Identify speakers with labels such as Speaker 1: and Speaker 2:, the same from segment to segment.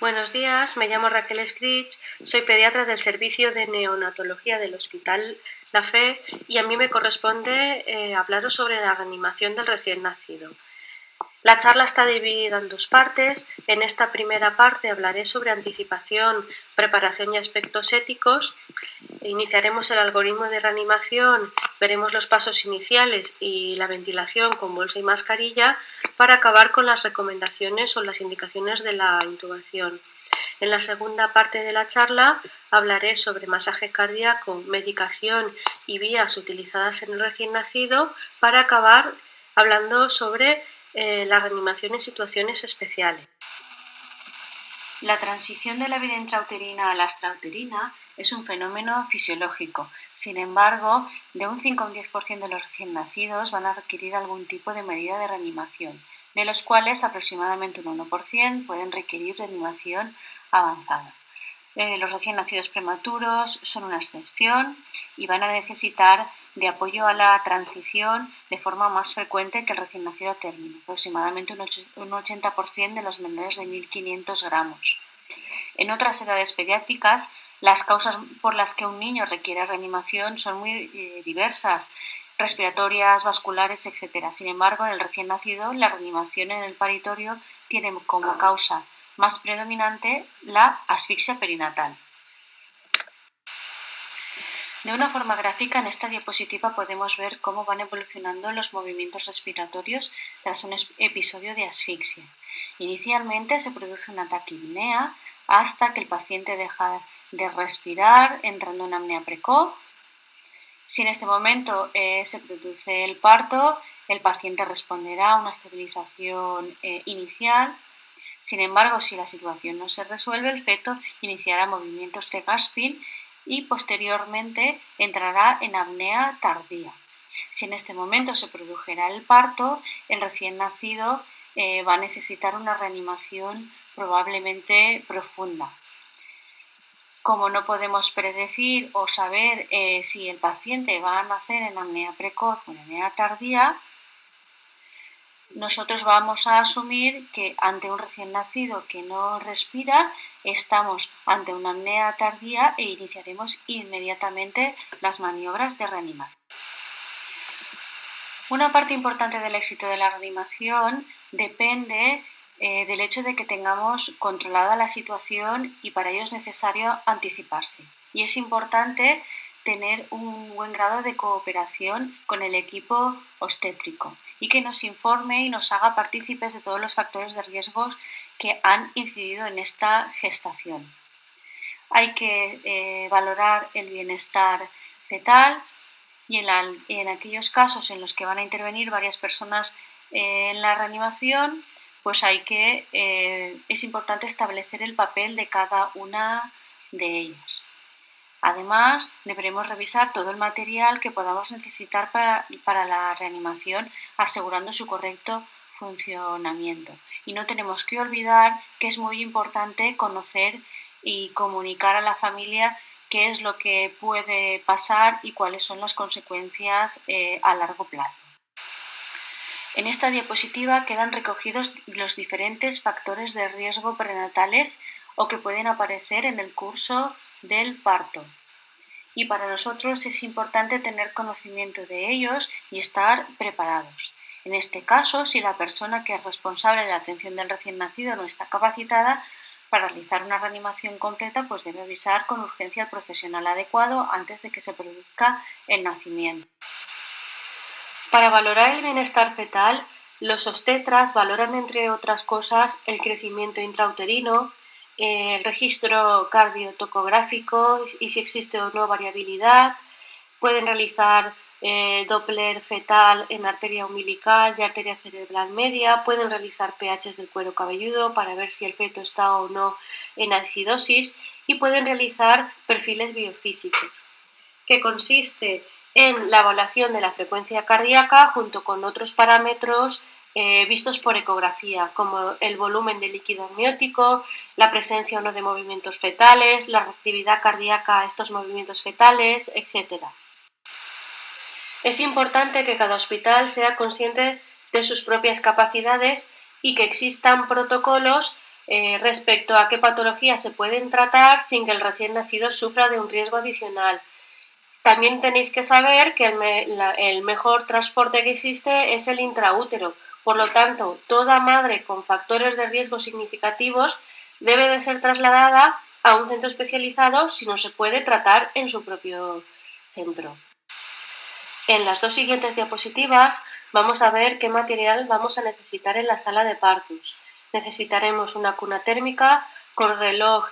Speaker 1: Buenos días, me llamo Raquel Scritch, soy pediatra del servicio de neonatología del Hospital La Fe y a mí me corresponde hablaros sobre la reanimación del recién nacido. La charla está dividida en dos partes. En esta primera parte hablaré sobre anticipación, preparación y aspectos éticos. Iniciaremos el algoritmo de reanimación, veremos los pasos iniciales y la ventilación con bolsa y mascarilla para acabar con las recomendaciones o las indicaciones de la intubación. En la segunda parte de la charla hablaré sobre masaje cardíaco, medicación y vías utilizadas en el recién nacido para acabar hablando sobre la reanimación en situaciones especiales.
Speaker 2: La transición de la vida intrauterina a la extrauterina es un fenómeno fisiológico. Sin embargo, de un 5 a un 10% de los recién nacidos van a requerir algún tipo de medida de reanimación, de los cuales aproximadamente un 1% pueden requerir reanimación avanzada. Los recién nacidos prematuros son una excepción y van a necesitar de apoyo a la transición de forma más frecuente que el recién nacido a término, aproximadamente un 80% de los menores de 1.500 gramos. En otras edades pediátricas, las causas por las que un niño requiere reanimación son muy diversas, respiratorias, vasculares, etc. Sin embargo, en el recién nacido, la reanimación en el paritorio tiene como causa más predominante la asfixia perinatal. De una forma gráfica, en esta diapositiva podemos ver cómo van evolucionando los movimientos respiratorios tras un episodio de asfixia. Inicialmente se produce una taquipnea hasta que el paciente deja de respirar, entrando en apnea precoz. Si en este momento se produce el parto, el paciente responderá a una estabilización inicial. Sin embargo, si la situación no se resuelve, el feto iniciará movimientos de gasping y posteriormente entrará en apnea tardía. Si en este momento se produjera el parto, el recién nacido va a necesitar una reanimación probablemente profunda. Como no podemos predecir o saber si el paciente va a nacer en apnea precoz o en apnea tardía, nosotros vamos a asumir que ante un recién nacido que no respira, estamos ante una apnea tardía e iniciaremos inmediatamente las maniobras de reanimación. Una parte importante del éxito de la reanimación depende del hecho de que tengamos controlada la situación y para ello es necesario anticiparse. Y es importante tener un buen grado de cooperación con el equipo obstétrico y que nos informe y nos haga partícipes de todos los factores de riesgo que han incidido en esta gestación. Hay que valorar el bienestar fetal y en aquellos casos en los que van a intervenir varias personas en la reanimación, pues es importante establecer el papel de cada una de ellas. Además, deberemos revisar todo el material que podamos necesitar para la reanimación, asegurando su correcto funcionamiento. Y no tenemos que olvidar que es muy importante conocer y comunicar a la familia qué es lo que puede pasar y cuáles son las consecuencias a largo plazo. En esta diapositiva quedan recogidos los diferentes factores de riesgo prenatales o que pueden aparecer en el curso del parto. Y para nosotros es importante tener conocimiento de ellos y estar preparados. En este caso, si la persona que es responsable de la atención del recién nacido no está capacitada para realizar una reanimación completa, pues debe avisar con urgencia al profesional adecuado antes de que se produzca el nacimiento.
Speaker 1: Para valorar el bienestar fetal, los obstetras valoran, entre otras cosas, el crecimiento intrauterino, el registro cardiotocográfico y si existe o no variabilidad. Pueden realizar Doppler fetal en arteria umbilical y arteria cerebral media. Pueden realizar pHs del cuero cabelludo para ver si el feto está o no en acidosis y pueden realizar perfiles biofísicos, que consiste en la evaluación de la frecuencia cardíaca junto con otros parámetros vistos por ecografía, como el volumen de líquido amniótico, la presencia o no de movimientos fetales, la reactividad cardíaca a estos movimientos fetales, etc. Es importante que cada hospital sea consciente de sus propias capacidades y que existan protocolos respecto a qué patologías se pueden tratar sin que el recién nacido sufra de un riesgo adicional. También tenéis que saber que el mejor transporte que existe es el intraútero. Por lo tanto, toda madre con factores de riesgo significativos debe de ser trasladada a un centro especializado si no se puede tratar en su propio centro. En las dos siguientes diapositivas vamos a ver qué material vamos a necesitar en la sala de partos. Necesitaremos una cuna térmica con reloj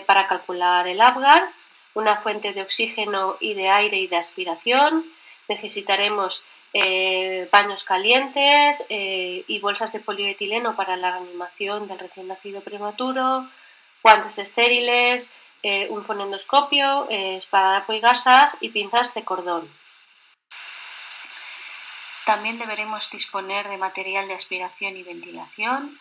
Speaker 1: para calcular el Apgar, una fuente de oxígeno y de aire y de aspiración. Necesitaremos paños calientes y bolsas de polietileno para la reanimación del recién nacido prematuro, guantes estériles, un fonendoscopio, esparadrapo y gasas y pinzas de cordón.
Speaker 2: También deberemos disponer de material de aspiración y ventilación,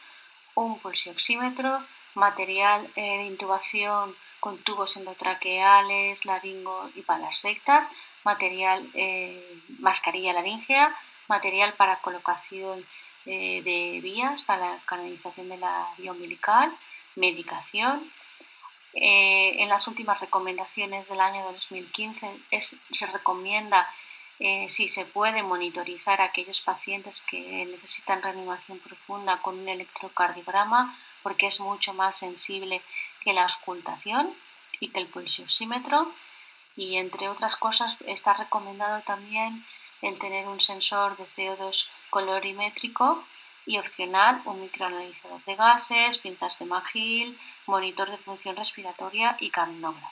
Speaker 2: un pulsioxímetro, material de intubación con tubos endotraqueales, laringo y palas rectas, mascarilla laríngea, material para colocación de vías para la canalización de la vía umbilical, medicación. En las últimas recomendaciones del año 2015 se recomienda, si se puede, monitorizar a aquellos pacientes que necesitan reanimación profunda con un electrocardiograma, porque es mucho más sensible que la auscultación y que el pulsioxímetro. Y entre otras cosas está recomendado también el tener un sensor de CO2 colorimétrico y opcional un microanalizador de gases, pinzas de Magill, monitor de función respiratoria y capnógrafo.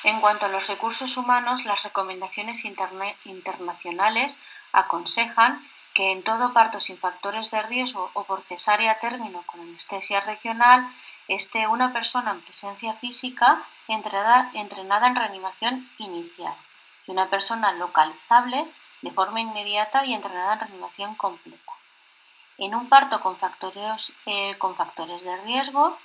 Speaker 2: En cuanto a los recursos humanos, las recomendaciones internacionales aconsejan que en todo parto sin factores de riesgo o por cesárea a término con anestesia regional esté una persona en presencia física entrenada en reanimación inicial y una persona localizable de forma inmediata y entrenada en reanimación completa. En un parto con factores de riesgo,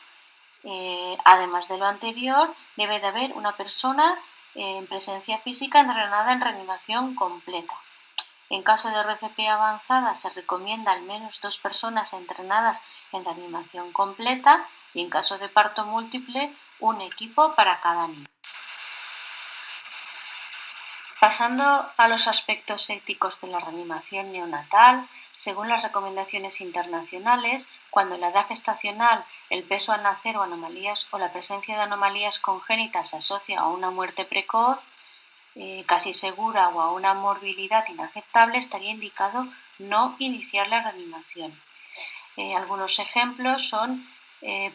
Speaker 2: además de lo anterior, debe de haber una persona en presencia física entrenada en reanimación completa. En caso de RCP avanzada se recomienda al menos 2 personas entrenadas en reanimación completa y en caso de parto múltiple un equipo para cada niño. Pasando a los aspectos éticos de la reanimación neonatal, según las recomendaciones internacionales, cuando la edad gestacional, el peso al nacer o la presencia de anomalías congénitas se asocia a una muerte precoz, casi segura o a una morbilidad inaceptable, estaría indicado no iniciar la reanimación. Algunos ejemplos son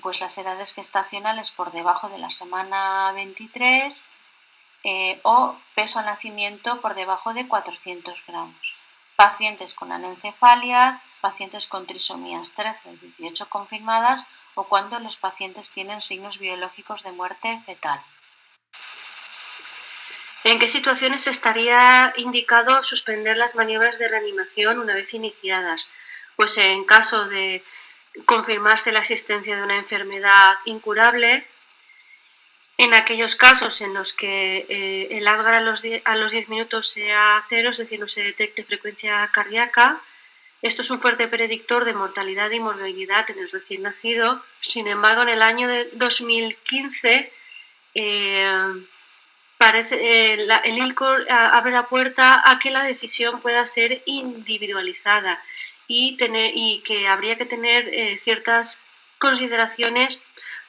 Speaker 2: pues las edades gestacionales por debajo de la semana 23 o peso al nacimiento por debajo de 400 gramos. Pacientes con anencefalia, pacientes con trisomías 13 o 18 confirmadas o cuando los pacientes tienen signos biológicos de muerte fetal.
Speaker 1: ¿En qué situaciones estaría indicado suspender las maniobras de reanimación una vez iniciadas? Pues en caso de confirmarse la existencia de una enfermedad incurable, en aquellos casos en los que el Apgar a los 10 minutos sea cero, es decir, no se detecte frecuencia cardíaca, esto es un fuerte predictor de mortalidad y morbilidad en el recién nacido. Sin embargo, en el año de 2015 el ILCOR abre la puerta a que la decisión pueda ser individualizada y que habría que tener ciertas consideraciones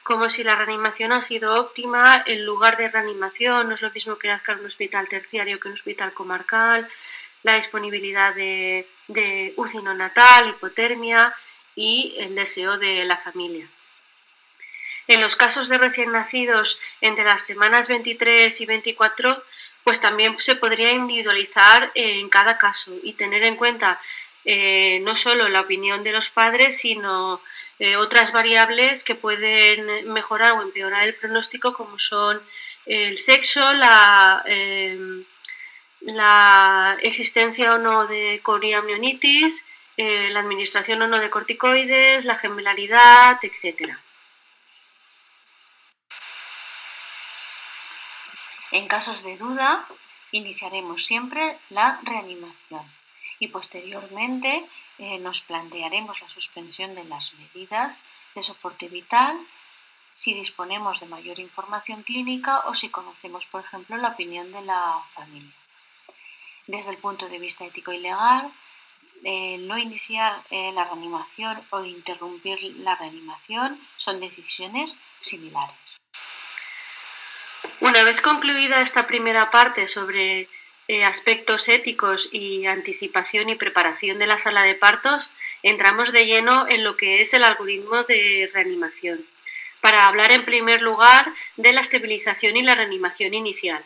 Speaker 1: como si la reanimación ha sido óptima, el lugar de reanimación no es lo mismo que nazca en un hospital terciario que en un hospital comarcal, la disponibilidad de UCI neonatal, hipotermia y el deseo de la familia. En los casos de recién nacidos entre las semanas 23 y 24, pues también se podría individualizar en cada caso y tener en cuenta no solo la opinión de los padres, sino otras variables que pueden mejorar o empeorar el pronóstico, como son el sexo, la existencia o no de coriamnionitis, la administración o no de corticoides, la gemelaridad, etc.
Speaker 2: En casos de duda, iniciaremos siempre la reanimación. y posteriormente nos plantearemos la suspensión de las medidas de soporte vital si disponemos de mayor información clínica o si conocemos, por ejemplo, la opinión de la familia. Desde el punto de vista ético y legal, no iniciar la reanimación o interrumpir la reanimación son decisiones similares.
Speaker 1: Una vez concluida esta primera parte sobre aspectos éticos y anticipación y preparación de la sala de partos, entramos de lleno en lo que es el algoritmo de reanimación, para hablar en primer lugar de la estabilización y la reanimación inicial.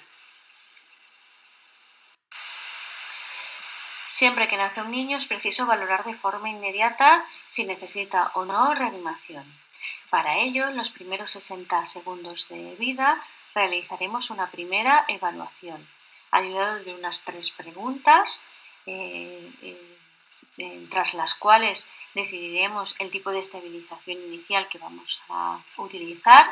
Speaker 2: Siempre que nace un niño es preciso valorar de forma inmediata si necesita o no reanimación. Para ello, en los primeros 60 segundos de vida realizaremos una primera evaluación, ayudado de unas 3 preguntas, tras las cuales decidiremos el tipo de estabilización inicial que vamos a utilizar,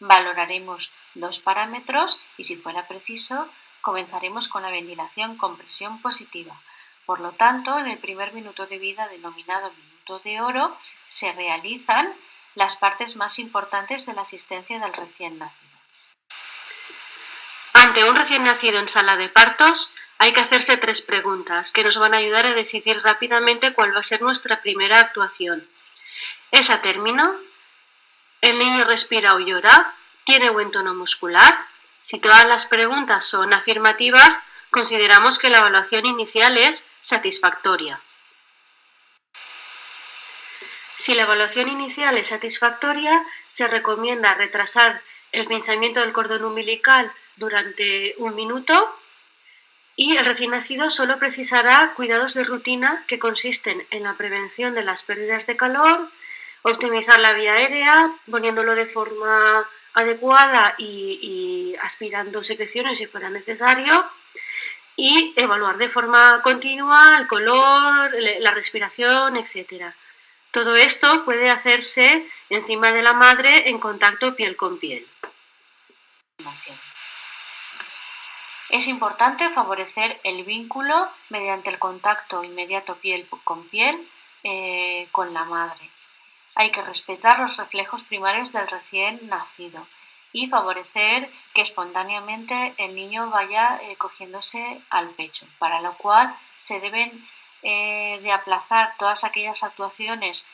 Speaker 2: valoraremos 2 parámetros y, si fuera preciso, comenzaremos con la ventilación con presión positiva. Por lo tanto, en el primer minuto de vida, denominado minuto de oro, se realizan las partes más importantes de la asistencia del recién nacido.
Speaker 1: Ante un recién nacido en sala de partos, hay que hacerse 3 preguntas que nos van a ayudar a decidir rápidamente cuál va a ser nuestra primera actuación. ¿Es a término? ¿El niño respira o llora? ¿Tiene buen tono muscular? Si todas las preguntas son afirmativas, consideramos que la evaluación inicial es satisfactoria. Si la evaluación inicial es satisfactoria, se recomienda retrasar el pinzamiento del cordón umbilical durante 1 minuto y el recién nacido solo precisará cuidados de rutina que consisten en la prevención de las pérdidas de calor, optimizar la vía aérea, poniéndolo de forma adecuada y aspirando secreciones si fuera necesario, y evaluar de forma continua el color, la respiración, etc. Todo esto puede hacerse encima de la madre en contacto piel con piel.
Speaker 2: Es importante favorecer el vínculo mediante el contacto inmediato piel con piel con la madre. Hay que respetar los reflejos primarios del recién nacido y favorecer que espontáneamente el niño vaya cogiéndose al pecho, para lo cual se deben de aplazar todas aquellas actuaciones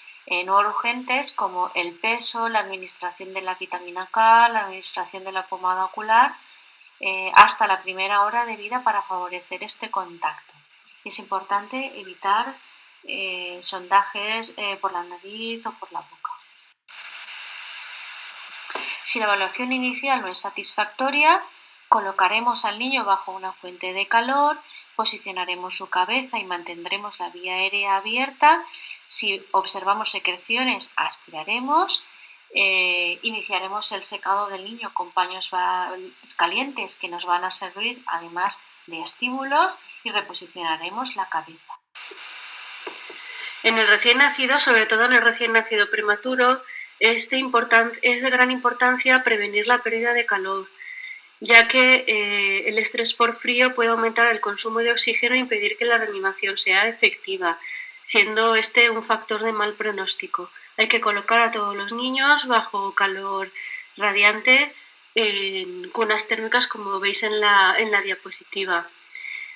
Speaker 2: no urgentes como el peso, la administración de la vitamina K, la administración de la pomada ocular, hasta la primera hora de vida para favorecer este contacto. Es importante evitar sondajes por la nariz o por la boca. Si la evaluación inicial no es satisfactoria, colocaremos al niño bajo una fuente de calor, posicionaremos su cabeza y mantendremos la vía aérea abierta. Si observamos secreciones, aspiraremos. Iniciaremos el secado del niño con paños calientes que nos van a servir además de estímulos y reposicionaremos la cabeza.
Speaker 1: En el recién nacido, sobre todo en el recién nacido prematuro, es de gran importancia prevenir la pérdida de calor, ya que el estrés por frío puede aumentar el consumo de oxígeno e impedir que la reanimación sea efectiva, siendo este un factor de mal pronóstico. Hay que colocar a todos los niños bajo calor radiante en cunas térmicas, como veis en la diapositiva.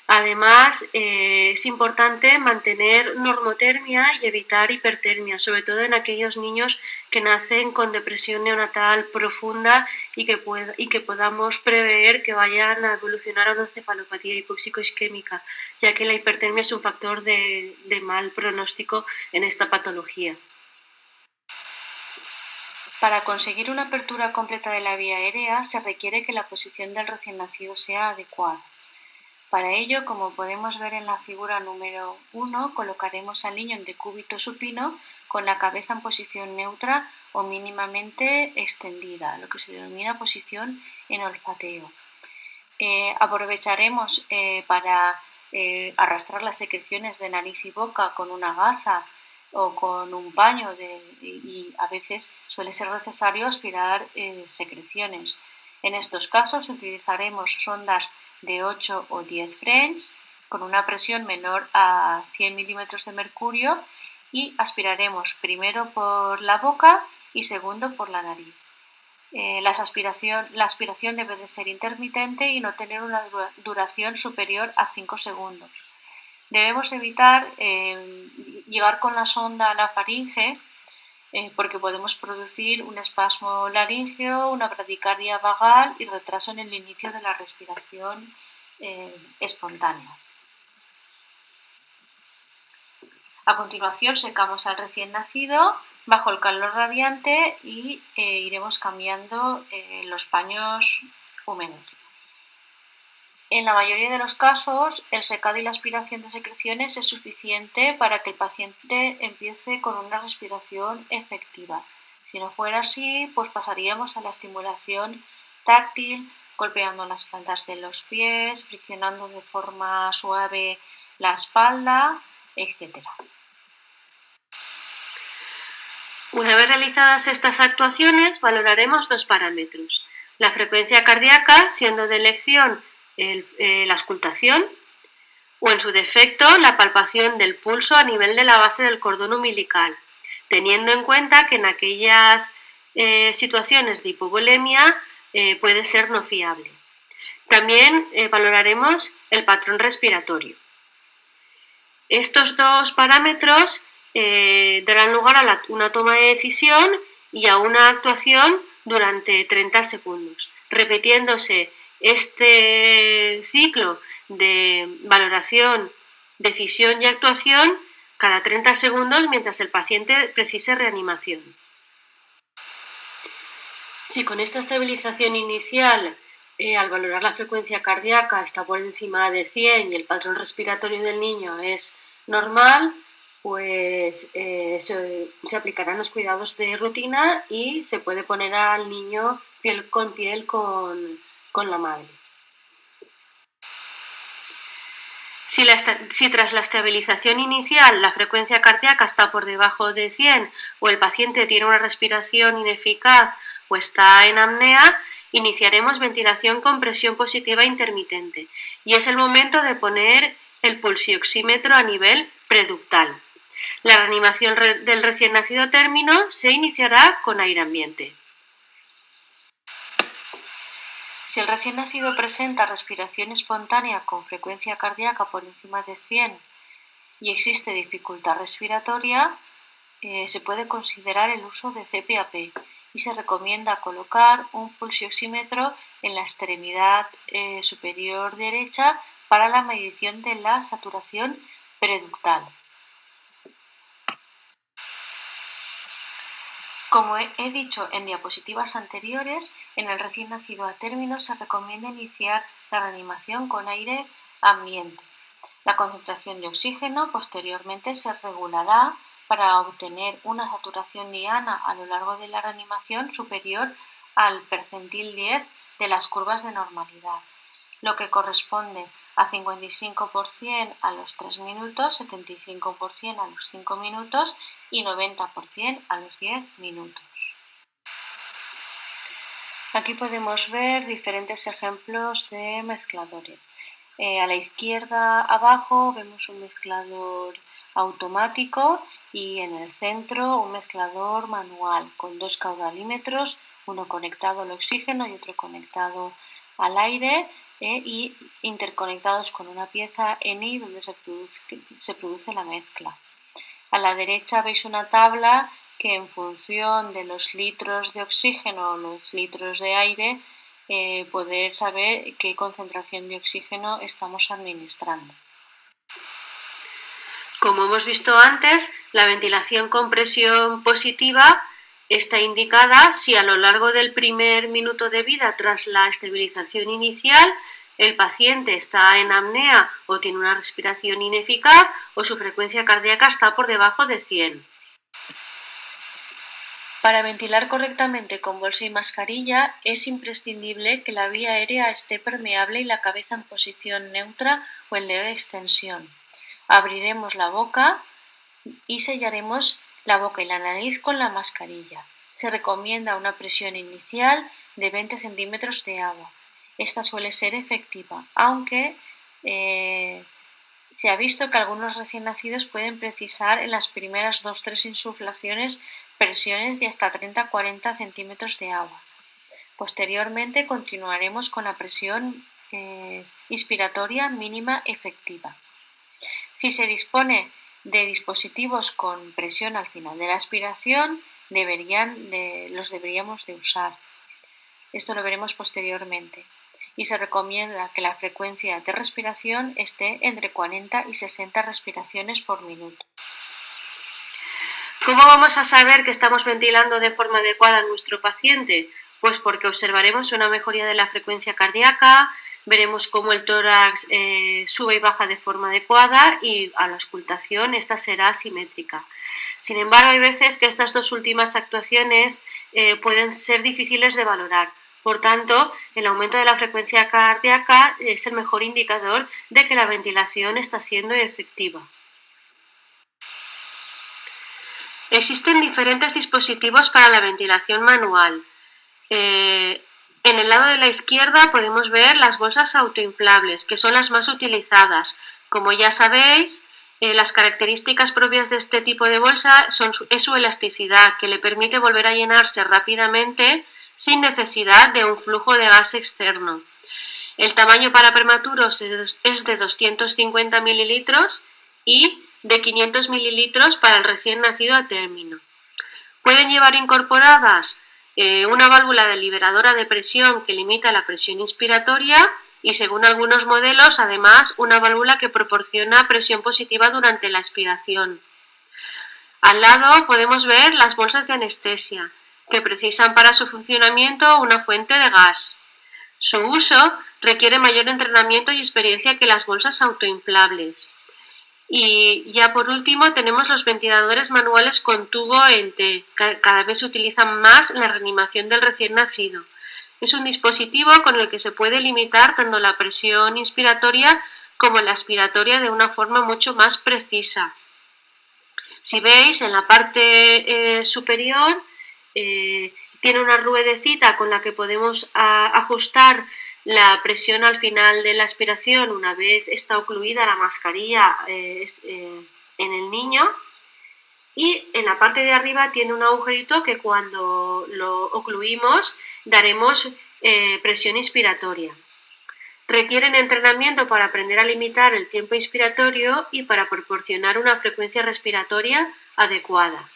Speaker 1: Además, es importante mantener normotermia y evitar hipertermia, sobre todo en aquellos niños que nacen con depresión neonatal profunda y que podamos prever que vayan a evolucionar a una cefalopatía hipóxico-isquémica, ya que la hipertermia es un factor de mal pronóstico en esta patología.
Speaker 2: Para conseguir una apertura completa de la vía aérea se requiere que la posición del recién nacido sea adecuada. Para ello, como podemos ver en la figura número 1, colocaremos al niño en decúbito supino con la cabeza en posición neutra o mínimamente extendida, lo que se denomina posición en olfateo. Aprovecharemos para arrastrar las secreciones de nariz y boca con una gasa o con un paño y a veces suele ser necesario aspirar secreciones. En estos casos utilizaremos sondas de 8 o 10 French con una presión menor a 100 milímetros de mercurio y aspiraremos primero por la boca y segundo por la nariz. La aspiración debe de ser intermitente y no tener una duración superior a 5 segundos. Debemos evitar llegar con la sonda a la faringe porque podemos producir un espasmo laríngeo, una bradicardia vagal y retraso en el inicio de la respiración espontánea. A continuación secamos al recién nacido bajo el calor radiante y iremos cambiando los paños húmedos. En la mayoría de los casos, el secado y la aspiración de secreciones es suficiente para que el paciente empiece con una respiración efectiva. Si no fuera así, pues pasaríamos a la estimulación táctil, golpeando las plantas de los pies, friccionando de forma suave la espalda, etc.
Speaker 1: Una vez realizadas estas actuaciones, valoraremos dos parámetros. La frecuencia cardíaca, siendo de elección la auscultación, o en su defecto la palpación del pulso a nivel de la base del cordón umbilical, teniendo en cuenta que en aquellas situaciones de hipovolemia puede ser no fiable. También valoraremos el patrón respiratorio. Estos dos parámetros darán lugar a una toma de decisión y a una actuación durante 30 segundos, repitiéndose este ciclo de valoración, decisión y actuación cada 30 segundos mientras el paciente precise reanimación. Si con esta estabilización inicial, al valorar la frecuencia cardíaca, está por encima de 100 y el patrón respiratorio del niño es normal, pues se aplicarán los cuidados de rutina y se puede poner al niño piel con la madre. Si tras la estabilización inicial la frecuencia cardíaca está por debajo de 100 o el paciente tiene una respiración ineficaz o está en apnea, iniciaremos ventilación con presión positiva intermitente y es el momento de poner el pulsioxímetro a nivel preductal. La reanimación del recién nacido término se iniciará con aire ambiente.
Speaker 2: Si el recién nacido presenta respiración espontánea con frecuencia cardíaca por encima de 100 y existe dificultad respiratoria, se puede considerar el uso de CPAP y se recomienda colocar un pulsioxímetro en la extremidad superior derecha para la medición de la saturación preductal. Como he dicho en diapositivas anteriores, en el recién nacido a término se recomienda iniciar la reanimación con aire ambiente. La concentración de oxígeno posteriormente se regulará para obtener una saturación diana a lo largo de la reanimación superior al percentil 10 de las curvas de normalidad, lo que corresponde a 55% a los 3 minutos, 75% a los 5 minutos y 90% a los 10 minutos. Aquí podemos ver diferentes ejemplos de mezcladores. A la izquierda abajo vemos un mezclador automático y en el centro un mezclador manual con dos caudalímetros, uno conectado al oxígeno y otro conectado al aire y interconectados con una pieza ENI donde se produce la mezcla. A la derecha veis una tabla que en función de los litros de oxígeno o los litros de aire poder saber qué concentración de oxígeno estamos administrando.
Speaker 1: Como hemos visto antes, la ventilación con presión positiva está indicada si a lo largo del primer minuto de vida tras la estabilización inicial el paciente está en apnea o tiene una respiración ineficaz o su frecuencia cardíaca está por debajo de 100.
Speaker 2: Para ventilar correctamente con bolsa y mascarilla es imprescindible que la vía aérea esté permeable y la cabeza en posición neutra o en leve extensión. Abriremos la boca y sellaremos la boca y la nariz con la mascarilla. Se recomienda una presión inicial de 20 centímetros de agua. Esta suele ser efectiva, aunque Se ha visto que algunos recién nacidos pueden precisar en las primeras 2-3 insuflaciones presiones de hasta 30-40 centímetros de agua. Posteriormente continuaremos con la presión inspiratoria mínima efectiva. Si se dispone de dispositivos con presión al final de la aspiración, los deberíamos de usar. Esto lo veremos posteriormente. Y se recomienda que la frecuencia de respiración esté entre 40 y 60 respiraciones por minuto.
Speaker 1: ¿Cómo vamos a saber que estamos ventilando de forma adecuada a nuestro paciente? Pues porque observaremos una mejoría de la frecuencia cardíaca, veremos cómo el tórax sube y baja de forma adecuada y a la auscultación esta será asimétrica. Sin embargo, hay veces que estas dos últimas actuaciones pueden ser difíciles de valorar. Por tanto, el aumento de la frecuencia cardíaca es el mejor indicador de que la ventilación está siendo efectiva. Existen diferentes dispositivos para la ventilación manual. En el lado de la izquierda podemos ver las bolsas autoinflables, que son las más utilizadas. Como ya sabéis, las características propias de este tipo de bolsa es su elasticidad, que le permite volver a llenarse rápidamente sin necesidad de un flujo de gas externo. El tamaño para prematuros es de 250 mililitros y de 500 mililitros para el recién nacido a término. Pueden llevar incorporadas una válvula deliberadora de presión que limita la presión inspiratoria y, según algunos modelos, además una válvula que proporciona presión positiva durante la expiración. Al lado podemos ver las bolsas de anestesia, que precisan para su funcionamiento una fuente de gas. Su uso requiere mayor entrenamiento y experiencia que las bolsas autoinflables. Y ya por último tenemos los ventiladores manuales con tubo en T. Cada vez se utilizan más en la reanimación del recién nacido. Es un dispositivo con el que se puede limitar tanto la presión inspiratoria como la expiratoria de una forma mucho más precisa. Si veis, en la parte superior tiene una ruedecita con la que podemos ajustar la presión al final de la aspiración una vez está ocluida la mascarilla en el niño, y en la parte de arriba tiene un agujerito que cuando lo ocluimos daremos presión inspiratoria. Requieren entrenamiento para aprender a limitar el tiempo inspiratorio y para proporcionar una frecuencia respiratoria adecuada.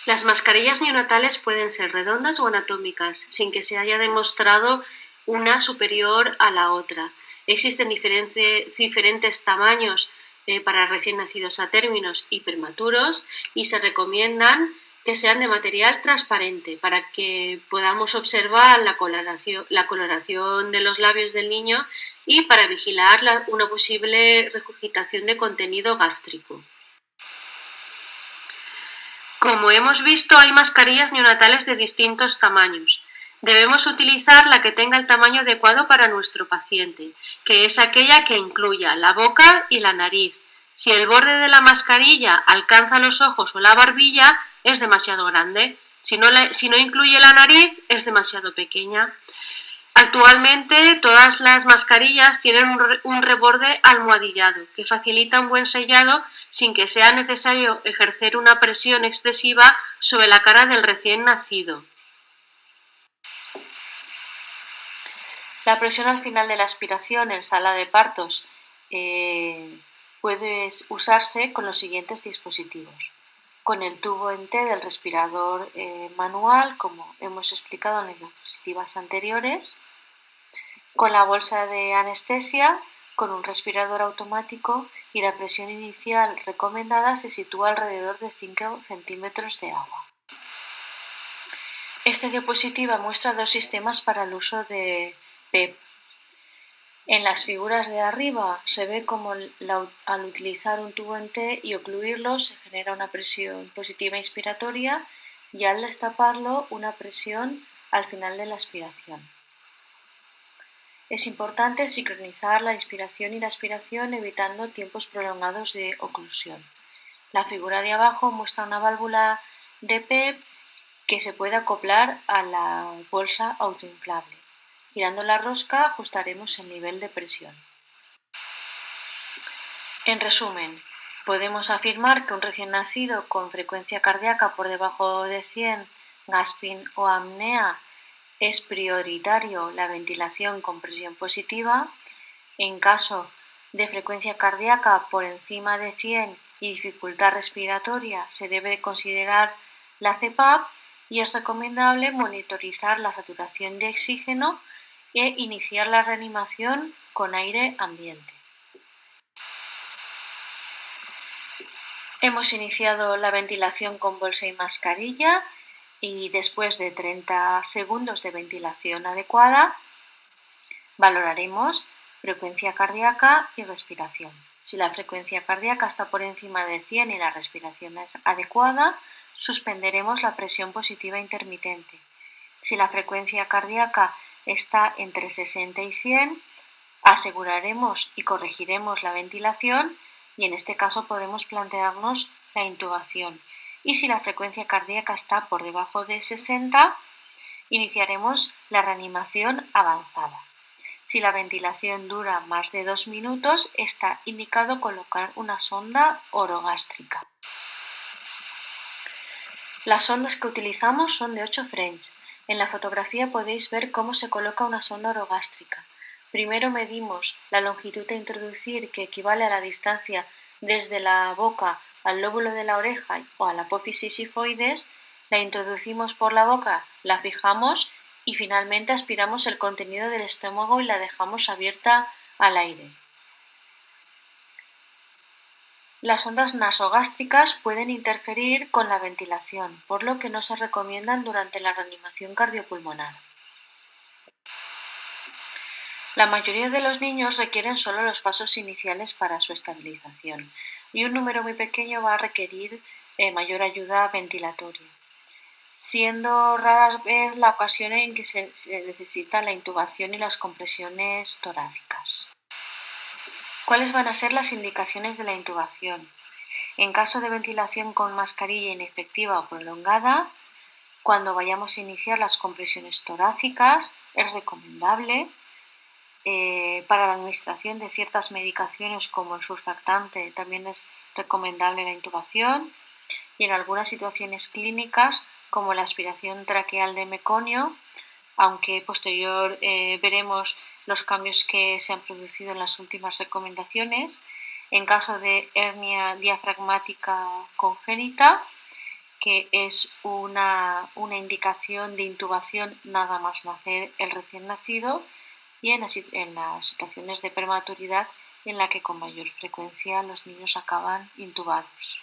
Speaker 1: Las mascarillas neonatales pueden ser redondas o anatómicas, sin que se haya demostrado una superior a la otra. Existen diferentes tamaños para recién nacidos a términos y prematuros, y se recomiendan que sean de material transparente para que podamos observar la coloración de los labios del niño y para vigilar una posible regurgitación de contenido gástrico. Como hemos visto, hay mascarillas neonatales de distintos tamaños. Debemos utilizar la que tenga el tamaño adecuado para nuestro paciente, que es aquella que incluya la boca y la nariz. Si el borde de la mascarilla alcanza los ojos o la barbilla, es demasiado grande. Si no incluye la nariz, es demasiado pequeña. Actualmente todas las mascarillas tienen un reborde almohadillado que facilita un buen sellado sin que sea necesario ejercer una presión excesiva sobre la cara del recién nacido.
Speaker 2: La presión al final de la aspiración en sala de partos puede usarse con los siguientes dispositivos. Con el tubo en T del respirador manual, como hemos explicado en las diapositivas anteriores, con la bolsa de anestesia, con un respirador automático, y la presión inicial recomendada se sitúa alrededor de 5 centímetros de agua. Esta diapositiva muestra dos sistemas para el uso de PEP. En las figuras de arriba se ve cómo al utilizar un tubo en T y ocluirlo se genera una presión positiva inspiratoria y al destaparlo una presión al final de la aspiración. Es importante sincronizar la inspiración y la aspiración evitando tiempos prolongados de oclusión. La figura de abajo muestra una válvula de PEP que se puede acoplar a la bolsa autoinflable. Girando la rosca ajustaremos el nivel de presión. En resumen, podemos afirmar que un recién nacido con frecuencia cardíaca por debajo de 100, gasping o apnea, es prioritario la ventilación con presión positiva. En caso de frecuencia cardíaca por encima de 100 y dificultad respiratoria, se debe considerar la CPAP y es recomendable monitorizar la saturación de oxígeno e iniciar la reanimación con aire ambiente. Hemos iniciado la ventilación con bolsa y mascarilla y después de 30 segundos de ventilación adecuada, valoraremos frecuencia cardíaca y respiración. Si la frecuencia cardíaca está por encima de 100 y la respiración es adecuada, suspenderemos la presión positiva intermitente. Si la frecuencia cardíaca está entre 60 y 100, aseguraremos y corregiremos la ventilación y en este caso podemos plantearnos la intubación. Y si la frecuencia cardíaca está por debajo de 60, iniciaremos la reanimación avanzada. Si la ventilación dura más de 2 minutos, está indicado colocar una sonda orogástrica. Las sondas que utilizamos son de 8 French. En la fotografía podéis ver cómo se coloca una sonda orogástrica. Primero medimos la longitud a introducir, que equivale a la distancia desde la boca al lóbulo de la oreja o a la apófisis sifoides, la introducimos por la boca, la fijamos y finalmente aspiramos el contenido del estómago y la dejamos abierta al aire. Las ondas nasogástricas pueden interferir con la ventilación, por lo que no se recomiendan durante la reanimación cardiopulmonar. La mayoría de los niños requieren solo los pasos iniciales para su estabilización y un número muy pequeño va a requerir mayor ayuda ventilatoria, siendo rara vez la ocasión en que se necesita la intubación y las compresiones torácicas. ¿Cuáles van a ser las indicaciones de la intubación? En caso de ventilación con mascarilla inefectiva o prolongada, cuando vayamos a iniciar las compresiones torácicas, es recomendable para la administración de ciertas medicaciones como el surfactante también es recomendable la intubación y en algunas situaciones clínicas como la aspiración traqueal de meconio, aunque posterior veremos los cambios que se han producido en las últimas recomendaciones. En caso de hernia diafragmática congénita, que es una indicación de intubación nada más nacer el recién nacido, y en las situaciones de prematuridad en la que con mayor frecuencia los niños acaban intubados.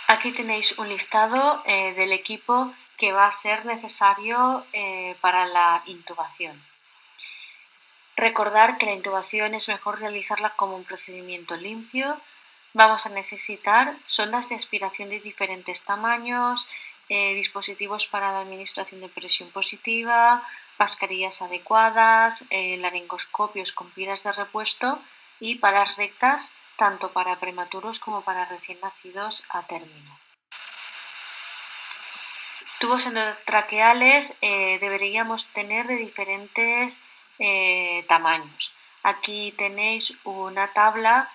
Speaker 2: Aquí tenéis un listado del equipo que va a ser necesario para la intubación. Recordar que la intubación es mejor realizarla como un procedimiento limpio. Vamos a necesitar sondas de aspiración de diferentes tamaños, dispositivos para la administración de presión positiva, mascarillas adecuadas, laringoscopios con pilas de repuesto y palas rectas tanto para prematuros como para recién nacidos a término. Tubos endotraqueales deberíamos tener de diferentes tamaños. Aquí tenéis una tabla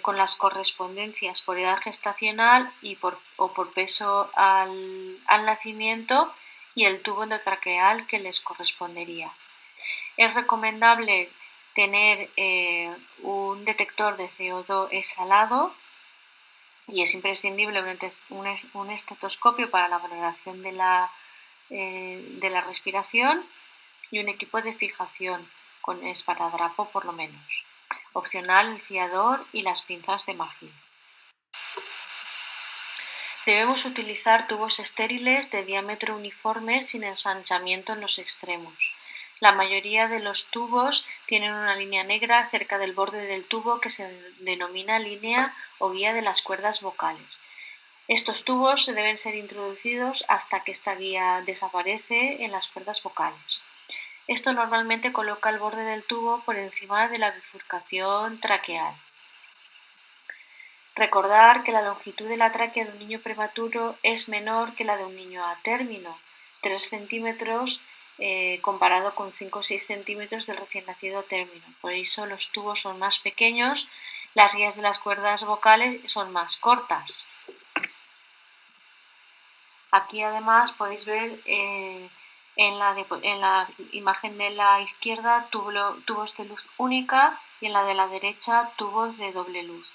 Speaker 2: con las correspondencias por edad gestacional o por peso al nacimiento y el tubo endotraqueal que les correspondería. Es recomendable tener un detector de CO2 exhalado y es imprescindible un estetoscopio para la valoración de la respiración y un equipo de fijación con esparadrapo por lo menos. Opcional el fiador y las pinzas de marfil. Debemos utilizar tubos estériles de diámetro uniforme sin ensanchamiento en los extremos. La mayoría de los tubos tienen una línea negra cerca del borde del tubo que se denomina línea o guía de las cuerdas vocales. Estos tubos deben ser introducidos hasta que esta guía desaparece en las cuerdas vocales. Esto normalmente coloca el borde del tubo por encima de la bifurcación traqueal. Recordar que la longitud de la tráquea de un niño prematuro es menor que la de un niño a término, 3 centímetros, comparado con 5 o 6 centímetros del recién nacido a término. Por eso los tubos son más pequeños, las guías de las cuerdas vocales son más cortas. Aquí además podéis ver en la imagen de la izquierda tubos de luz única y en la de la derecha tubos de doble luz.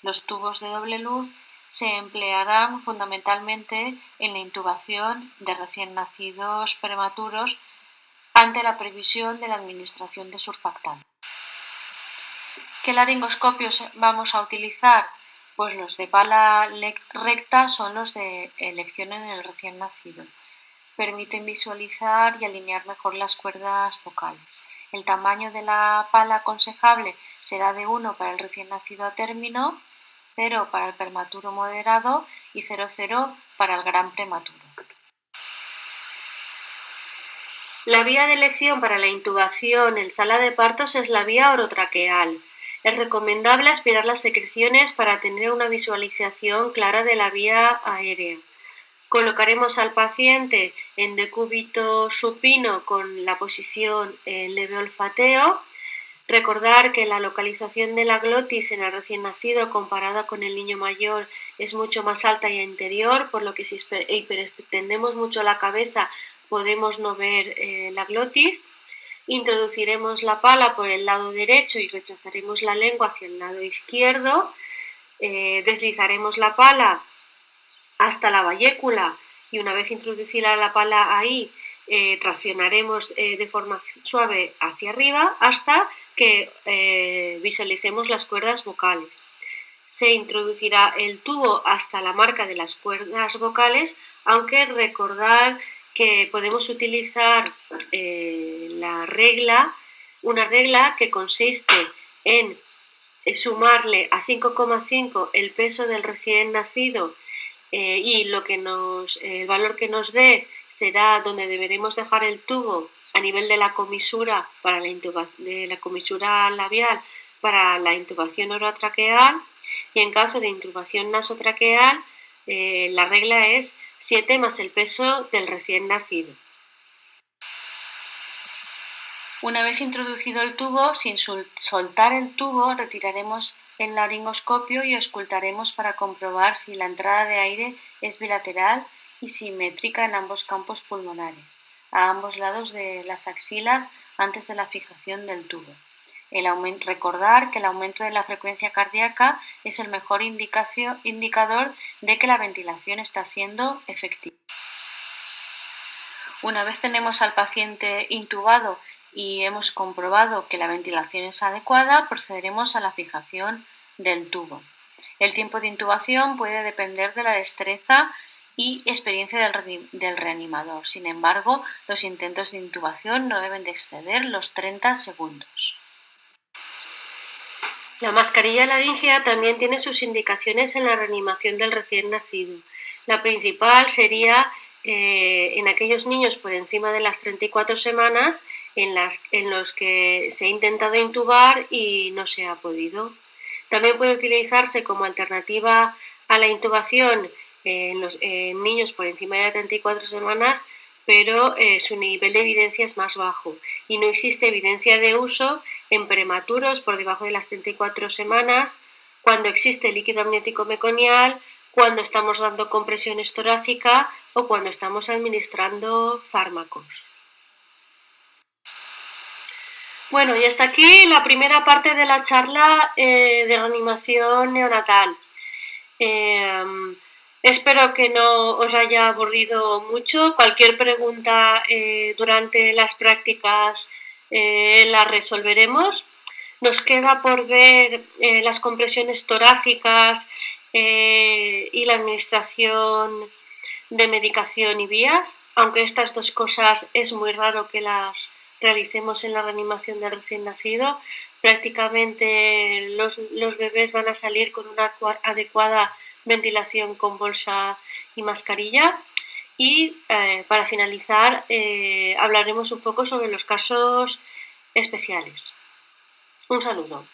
Speaker 2: Los tubos de doble luz se emplearán fundamentalmente en la intubación de recién nacidos prematuros ante la previsión de la administración de surfactante. ¿Qué laringoscopios vamos a utilizar? Pues los de pala recta son los de elección en el recién nacido. Permiten visualizar y alinear mejor las cuerdas vocales. El tamaño de la pala aconsejable será de 1 para el recién nacido a término, 0 para el prematuro moderado y 0,0 para el gran prematuro.
Speaker 1: La vía de elección para la intubación en sala de partos es la vía orotraqueal. Es recomendable aspirar las secreciones para tener una visualización clara de la vía aérea. Colocaremos al paciente en decúbito supino con la posición en leve olfateo. Recordar que la localización de la glotis en el recién nacido comparada con el niño mayor es mucho más alta y anterior, por lo que si hiperextendemos mucho la cabeza podemos no ver la glotis. Introduciremos la pala por el lado derecho y rechazaremos la lengua hacia el lado izquierdo. Deslizaremos la pala hasta la vallécula y una vez introducida la pala ahí, traccionaremos de forma suave hacia arriba hasta que visualicemos las cuerdas vocales. Se introducirá el tubo hasta la marca de las cuerdas vocales, aunque recordar que podemos utilizar una regla que consiste en sumarle a 5,5 el peso del recién nacido y el valor que nos dé será donde deberemos dejar el tubo a nivel de la comisura de la comisura labial para la intubación orotraqueal, y en caso de intubación nasotraqueal la regla es 7 más el peso del recién nacido.
Speaker 2: Una vez introducido el tubo, sin soltar el tubo, retiraremos el laringoscopio y auscultaremos para comprobar si la entrada de aire es bilateral y simétrica en ambos campos pulmonares, a ambos lados de las axilas antes de la fijación del tubo. Recordar que el aumento de la frecuencia cardíaca es el mejor indicador de que la ventilación está siendo efectiva. Una vez tenemos al paciente intubado y hemos comprobado que la ventilación es adecuada, procederemos a la fijación del tubo. El tiempo de intubación puede depender de la destreza y experiencia del reanimador. Sin embargo, los intentos de intubación no deben de exceder los 30 segundos.
Speaker 1: La mascarilla laríngea también tiene sus indicaciones en la reanimación del recién nacido. La principal sería en aquellos niños por encima de las 34 semanas en los que se ha intentado intubar y no se ha podido. También puede utilizarse como alternativa a la intubación en niños por encima de las 34 semanas, pero su nivel de evidencia es más bajo y no existe evidencia de uso en prematuros por debajo de las 34 semanas, cuando existe líquido amniótico meconial, cuando estamos dando compresiones torácicas o cuando estamos administrando fármacos. Bueno, y hasta aquí la primera parte de la charla de reanimación neonatal. Espero que no os haya aburrido mucho. Cualquier pregunta durante las prácticas la resolveremos. Nos queda por ver las compresiones torácicas y la administración de medicación y vías, aunque estas dos cosas es muy raro que las realicemos en la reanimación del recién nacido. Prácticamente los bebés van a salir con una adecuada ventilación con bolsa y mascarilla. Y para finalizar hablaremos un poco sobre los casos especiales. Un saludo.